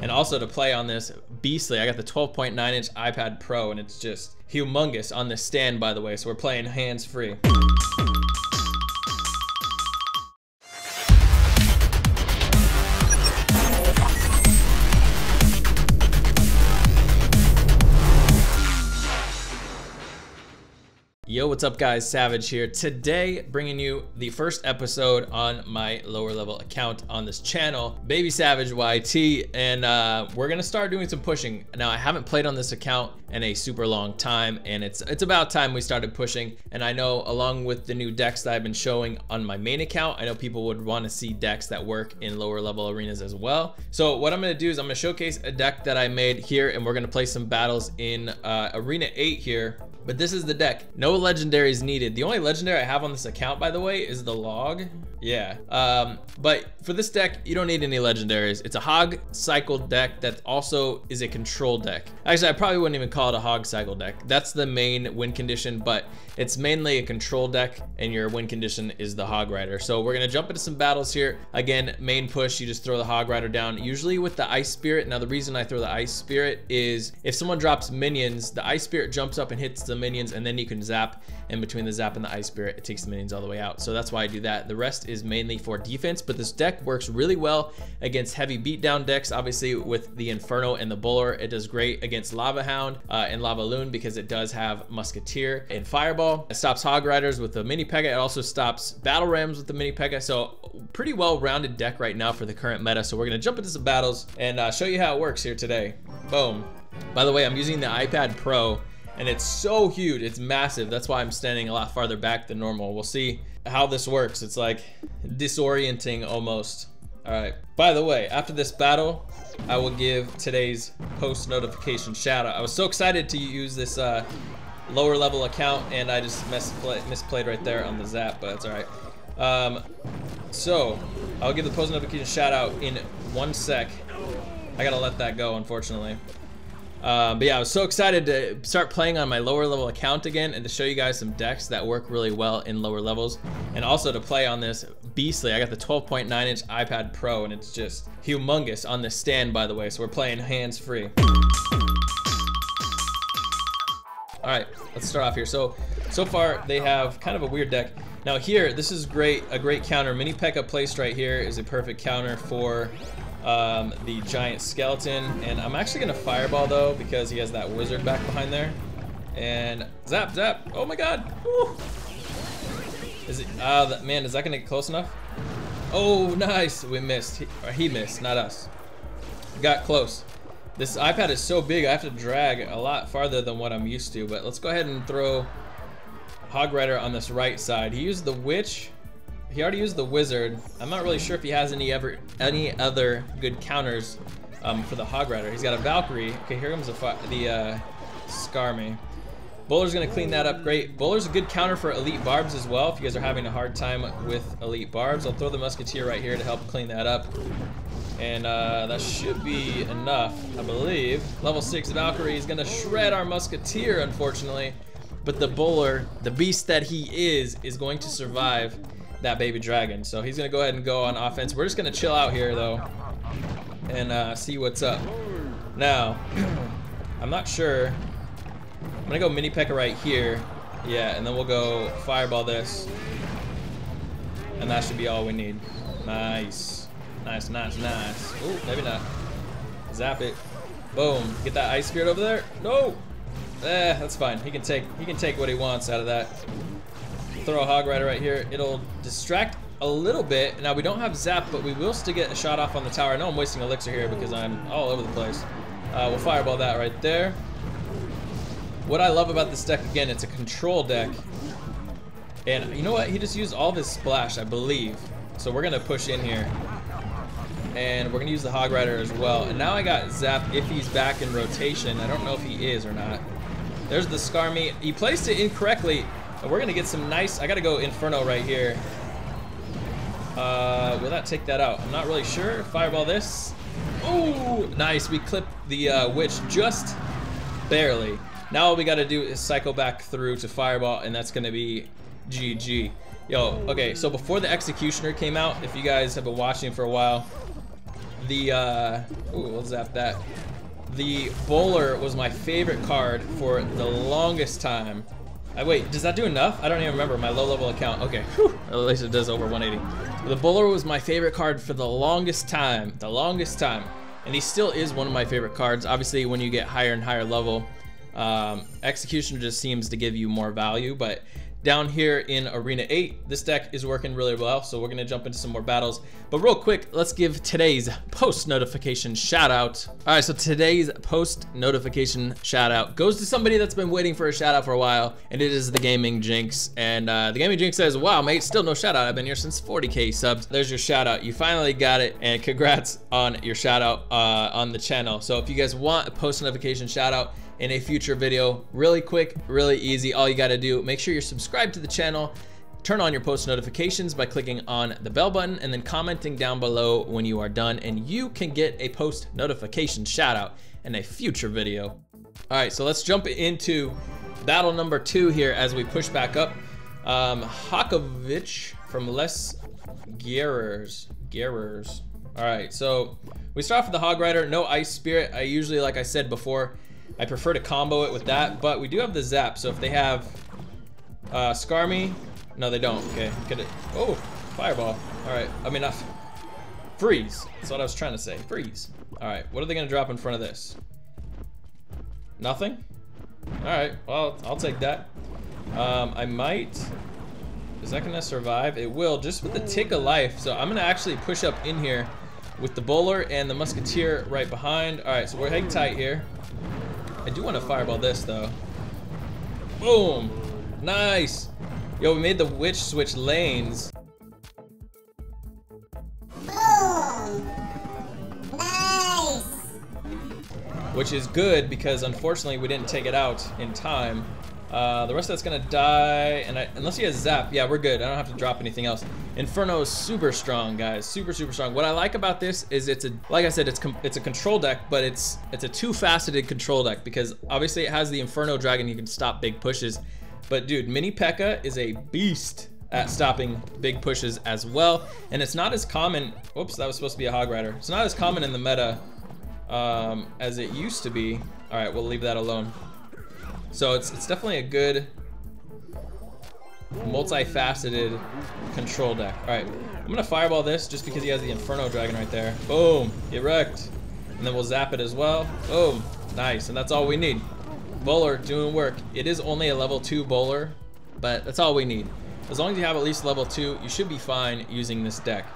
And also to play on this beastly, I got the 12.9-inch iPad Pro, and it's just humongous on this stand, by the way, so we're playing hands-free. Yo, what's up guys? Savage here. Today, bringing you the first episode on my lower level account on this channel, Baby Savage YT, and we're gonna start doing some pushing. Now, I haven't played on this account in a super long time, and it's about time we started pushing. And I know, along with the new decks that I've been showing on my main account, I know people would want to see decks that work in lower level arenas as well. So what I'm gonna do is I'm gonna showcase a deck that I made here, and we're gonna play some battles in Arena 8 here. But this is the deck. No legendaries needed. The only legendary I have on this account, by the way, is the log. Yeah. But for this deck, you don't need any legendaries. It's a HOG cycle deck that also is a control deck. Actually, I probably wouldn't even call it a HOG cycle deck. That's the main win condition, but it's mainly a control deck, and your win condition is the HOG Rider. So we're gonna jump into some battles here. Again, main push, you just throw the HOG Rider down, usually with the Ice Spirit. Now, the reason I throw the Ice Spirit is if someone drops minions, the Ice Spirit jumps up and hits the minions, and then you can zap. And between the zap and the Ice Spirit, it takes the minions all the way out. So that's why I do that. The rest is mainly for defense, but this deck works really well against heavy beatdown decks. Obviously, with the Inferno and the Bowler, it does great against Lava Hound and Lava Loon because it does have Musketeer and Fireball. It stops Hog Riders with the Mini Pekka. It also stops Battle Rams with the Mini Pekka. So pretty well-rounded deck right now for the current meta. So we're gonna jump into some battles and show you how it works here today. Boom. By the way, I'm using the iPad Pro, and it's so huge, it's massive. That's why I'm standing a lot farther back than normal. We'll see how this works. It's like disorienting almost. All right, by the way, after this battle, I will give today's post notification shout out. I was so excited to use this lower level account, and I just misplayed right there on the zap, but that's all right. So I'll give the post notification shout out in 1 sec. I gotta let that go, unfortunately. But yeah, I was so excited to start playing on my lower level account again and to show you guys some decks that work really well in lower levels, and also to play on this beastly. I got the 12.9-inch iPad Pro, and it's just humongous on this stand, by the way, so we're playing hands-free. All right, let's start off here. So far they have kind of a weird deck. Now here, this is great, a great counter. Mini Pekka placed right here is a perfect counter for the giant skeleton, and I'm actually gonna fireball though because he has that wizard back behind there. And zap, zap. Oh my god. Woo. Is it man, is that gonna get close enough? Oh, nice. We missed. He missed, not us. Got close. This iPad is so big, I have to drag a lot farther than what I'm used to. But let's go ahead and throw Hog Rider on this right side. He used the witch. He already used the wizard. I'm not really sure if he has any other good counters for the Hog Rider. He's got a Valkyrie. Okay, here comes the Skarmy. Bowler's gonna clean that up great. Bowler's a good counter for elite barbs as well. If you guys are having a hard time with elite barbs, I'll throw the Musketeer right here to help clean that up. And that should be enough, I believe. Level 6 Valkyrie is gonna shred our Musketeer, unfortunately. But the Bowler, the beast that he is going to survive that baby dragon. So he's gonna go ahead and go on offense. We're just gonna chill out here though and see what's up. Now, I'm not sure. I'm gonna go Mini Pekka right here. Yeah, and then we'll go fireball this. And that should be all we need. Nice. Nice, nice, nice. Ooh, maybe not. Zap it. Boom. Get that Ice Spirit over there. No! That's fine. He can take what he wants out of that. Throw a Hog Rider right here. It'll distract a little bit. Now we don't have zap, but we will still get a shot off on the tower. I know I'm wasting elixir here because I'm all over the place. We'll fireball that right there. What I love about this deck, again, it's a control deck. And you know what? He just used all of his splash, I believe. So we're gonna push in here. And we're gonna use the Hog Rider as well. And now I got zap if he's back in rotation. I don't know if he is or not. There's the Skarmy. He placed it incorrectly. And we're gonna get some nice, I gotta go Inferno right here. Will that take that out? I'm not really sure. Fireball this. Oh, nice. We clipped the witch just barely. Now all we gotta do is cycle back through to fireball, and that's gonna be GG. Yo, okay, so before the Executioner came out, if you guys have been watching for a while, the, ooh, we'll zap that. The bowler was my favorite card for the longest time. Wait, does that do enough? I don't even remember my low level account. Okay, whew, at least it does over 180. The bowler was my favorite card for the longest time, and he still is one of my favorite cards. Obviously, when you get higher and higher level, execution just seems to give you more value, but down here in Arena 8, this deck is working really well, so we're gonna jump into some more battles. But real quick, let's give today's post notification shout out. All right, so today's post notification shout out goes to somebody that's been waiting for a shout out for a while, and it is the Gaming Jinx. And the Gaming Jinx says, wow, mate, still no shout out. I've been here since 40K subs. There's your shout out. You finally got it, and congrats on your shout out on the channel. So if you guys want a post notification shout out in a future video, really quick, really easy. All you gotta do, make sure you're subscribed to the channel, turn on your post notifications by clicking on the bell button and then commenting down below when you are done, and you can get a post notification shout out in a future video. All right, so let's jump into battle number 2 here as we push back up. Hakovich from Les Gerers. All right, so we start off with the Hog Rider, no Ice Spirit. I usually, like I said before, I prefer to combo it with that, but we do have the Zap, so if they have Scar Me, no they don't, okay, get it. Oh, Fireball, all right, I mean, Freeze, that's what I was trying to say, Freeze. All right, what are they gonna drop in front of this? Nothing? All right, well, I'll take that. I might, is that gonna survive? It will, just with the tick of life, so I'm gonna actually push up in here with the Bowler and the Musketeer right behind. All right, so we're hang tight here. I do want to fireball this though. Boom! Nice! Yo, we made the witch switch lanes. Boom! Nice! Which is good because unfortunately we didn't take it out in time. The rest of that's gonna die, and unless he has Zap, yeah, we're good. I don't have to drop anything else. Inferno is super strong, guys. Super strong. What I like about this is it's a, like I said, it's a control deck, but it's a two-faceted control deck because obviously it has the Inferno Dragon. You can stop big pushes, but dude, Mini Pekka is a beast at stopping big pushes as well, and it's not as common. Whoops, that was supposed to be a Hog Rider. It's not as common in the meta as it used to be. All right, we'll leave that alone. So it's definitely a good multifaceted control deck. All right, I'm gonna fireball this just because he has the Inferno Dragon right there. Boom, get wrecked. And then we'll zap it as well. Boom, nice, and that's all we need. Bowler doing work. It is only a level 2 bowler, but that's all we need. As long as you have at least level 2, you should be fine using this deck.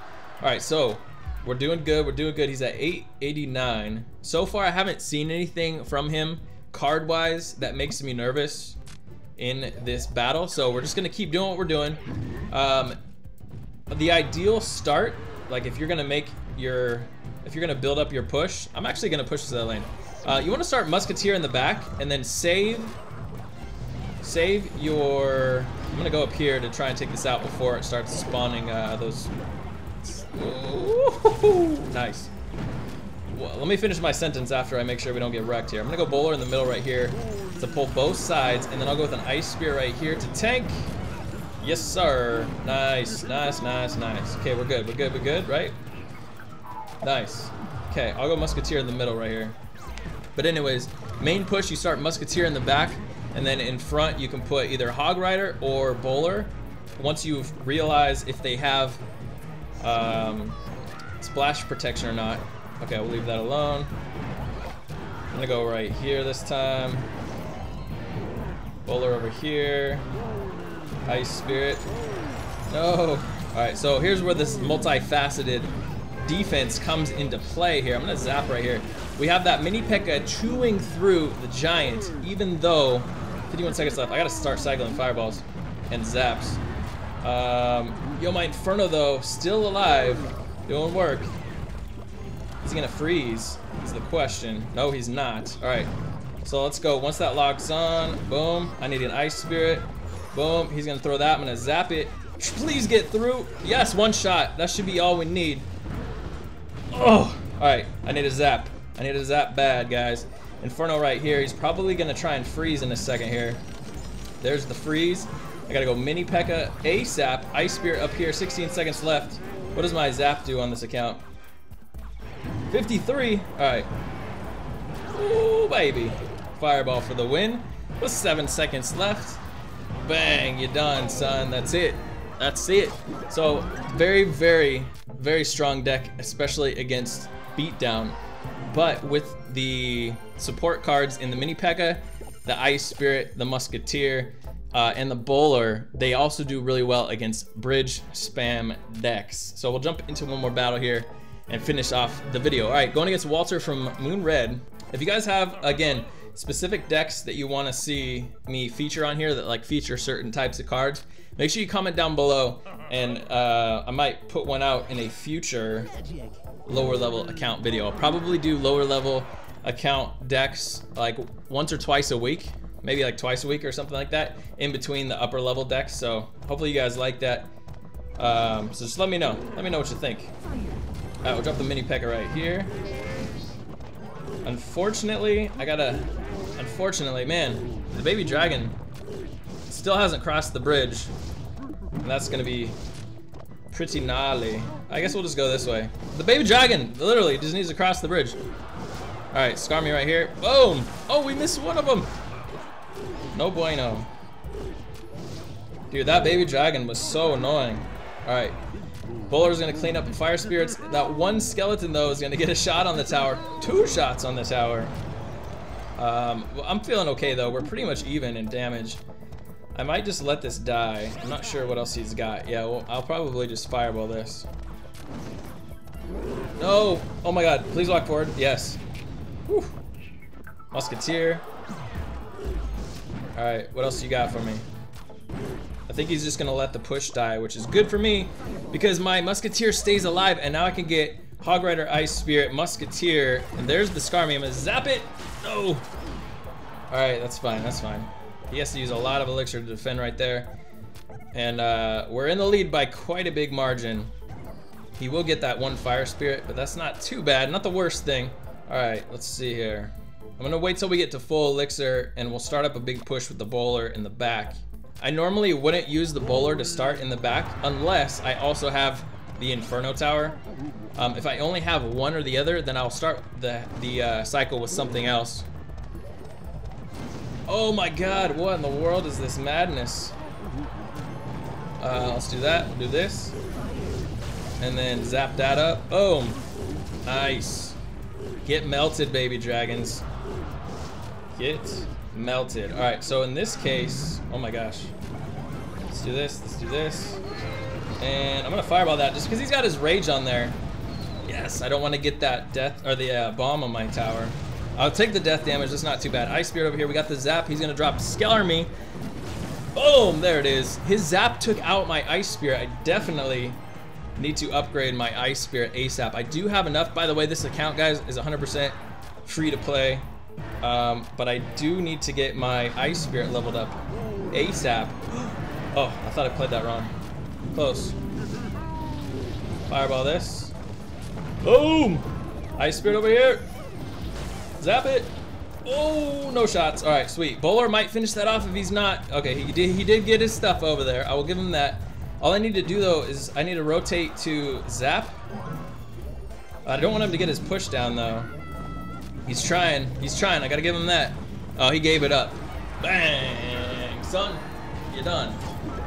All right, so we're doing good, He's at 889. So far, I haven't seen anything from him card-wise that makes me nervous in this battle, so we're just gonna keep doing what we're doing. The ideal start, like if you're gonna build up your push, I'm actually gonna push to that lane. You want to start Musketeer in the back and then save your, I'm gonna go up here to try and take this out before it starts spawning those. Ooh, nice. Well, let me finish my sentence after I make sure we don't get wrecked here. I'm gonna go Bowler in the middle right here to pull both sides, and then I'll go with an Ice Spear right here to tank. Yes, sir. Nice. Okay, we're good, right? Nice. Okay, I'll go Musketeer in the middle right here. But anyways, main push, you start Musketeer in the back, and then in front you can put either Hog Rider or Bowler. Once you realize if they have splash protection or not. Okay, we'll leave that alone. I'm gonna go right here this time. Bowler over here. Ice Spirit. No. Alright, so here's where this multifaceted defense comes into play here. I'm gonna zap right here. We have that Mini Pekka chewing through the giant, even though 51 seconds left. I gotta start cycling fireballs and zaps. Yo, my Inferno though, still alive, doing work. Is he gonna freeze? Is the question. No, he's not. All right, so let's go. Once that locks on, boom. I need an Ice Spirit. Boom. He's gonna throw that. I'm gonna zap it. Please get through. Yes, one shot. That should be all we need. Oh, all right. I need a zap. I need a zap bad, guys. Inferno right here. He's probably gonna try and freeze in a second here. There's the freeze. I gotta go Mini Pekka ASAP. Ice Spirit up here. 16 seconds left. What does my zap do on this account? 53. All right. Ooh, baby. Fireball for the win. With 7 seconds left. Bang, you're done, son. That's it. That's it. So very, very, very strong deck, especially against beatdown. But with the support cards in the mini Pekka, the Ice Spirit, the Musketeer, and the Bowler, they also do really well against bridge spam decks. So we'll jump into one more battle here and finish off the video. All right, going against Walter from Moon Red. If you guys have, again, specific decks that you want to see me feature on here that like feature certain types of cards, make sure you comment down below, and I might put one out in a future lower level account video. I'll probably do lower level account decks like once or twice a week, maybe like twice a week or something like that, in between the upper level decks. So hopefully you guys like that. So just let me know what you think. All right, we'll drop the mini Pekka right here. Unfortunately, man, the baby dragon still hasn't crossed the bridge, and that's gonna be pretty gnarly. I guess we'll just go this way. The baby dragon literally just needs to cross the bridge. All right, scar me right here. Boom! Oh, we missed one of them. No bueno. Dude, that baby dragon was so annoying. All right, Bowler's gonna clean up the fire spirits. That one skeleton though is gonna get a shot on the tower. 2 shots on the tower. Well, I'm feeling okay though. We're pretty much even in damage. I might just let this die. I'm not sure what else he's got. Yeah, well, I'll probably just fireball this. No! Oh my god, please walk forward. Yes. Whew. Musketeer. Alright, what else you got for me? I think he's just gonna let the push die, which is good for me because my Musketeer stays alive, and now I can get Hog Rider, Ice Spirit, Musketeer, and there's the Scar me. I'm gonna zap it. No! Alright, that's fine, that's fine. He has to use a lot of elixir to defend right there. And we're in the lead by quite a big margin. He will get that 1 fire spirit, but that's not too bad, not the worst thing. Alright, let's see here. I'm gonna wait till we get to full elixir, and we'll start up a big push with the Bowler in the back. I normally wouldn't use the Bowler to start in the back unless I also have the Inferno tower. If I only have one or the other, then I'll start the cycle with something else. Oh my god, what in the world is this madness? Let's do that, we'll do this. And then zap that up, boom. Nice. Get melted, baby dragons. Get melted. All right, so in this case, oh my gosh. Let's do this, let's do this. And I'm gonna fireball that just because he's got his rage on there. Yes, I don't want to get that death, or the bomb on my tower. I'll take the death damage, that's not too bad. Ice Spirit over here, we got the zap. He's gonna drop Scalar me. Boom, there it is. His zap took out my Ice Spirit. I definitely need to upgrade my Ice Spirit ASAP. I do have enough. By the way, this account, guys, is 100% free to play. But I do need to get my Ice Spirit leveled up ASAP. Oh, I thought I played that wrong. Close. Fireball this. Boom! Ice Spirit over here. Zap it. Oh, no shots. All right, sweet. Bowler might finish that off if he's not. Okay, he did get his stuff over there. I will give him that. All I need to do though is I need to rotate to zap. I don't want him to get his push down though. He's trying. I gotta give him that. Oh, he gave it up. Bang, son, you're done.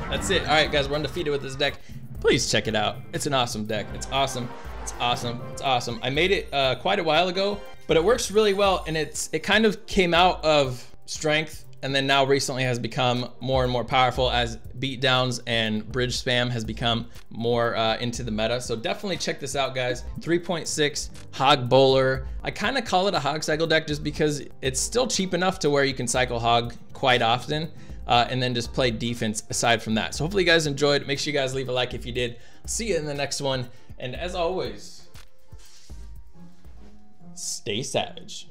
That's it. All right, guys, we're undefeated with this deck. Please check it out. It's an awesome deck. It's awesome. It's awesome. It's awesome. I made it quite a while ago, but it works really well, and it kind of came out of strength, and then now recently has become more and more powerful as beatdowns and bridge spam has become more into the meta. So definitely check this out, guys. 3.6 Hog Bowler. I kind of call it a Hog cycle deck just because it's still cheap enough to where you can cycle Hog quite often, and then just play defense aside from that. So hopefully you guys enjoyed. Make sure you guys leave a like if you did. See you in the next one. And as always, stay savage.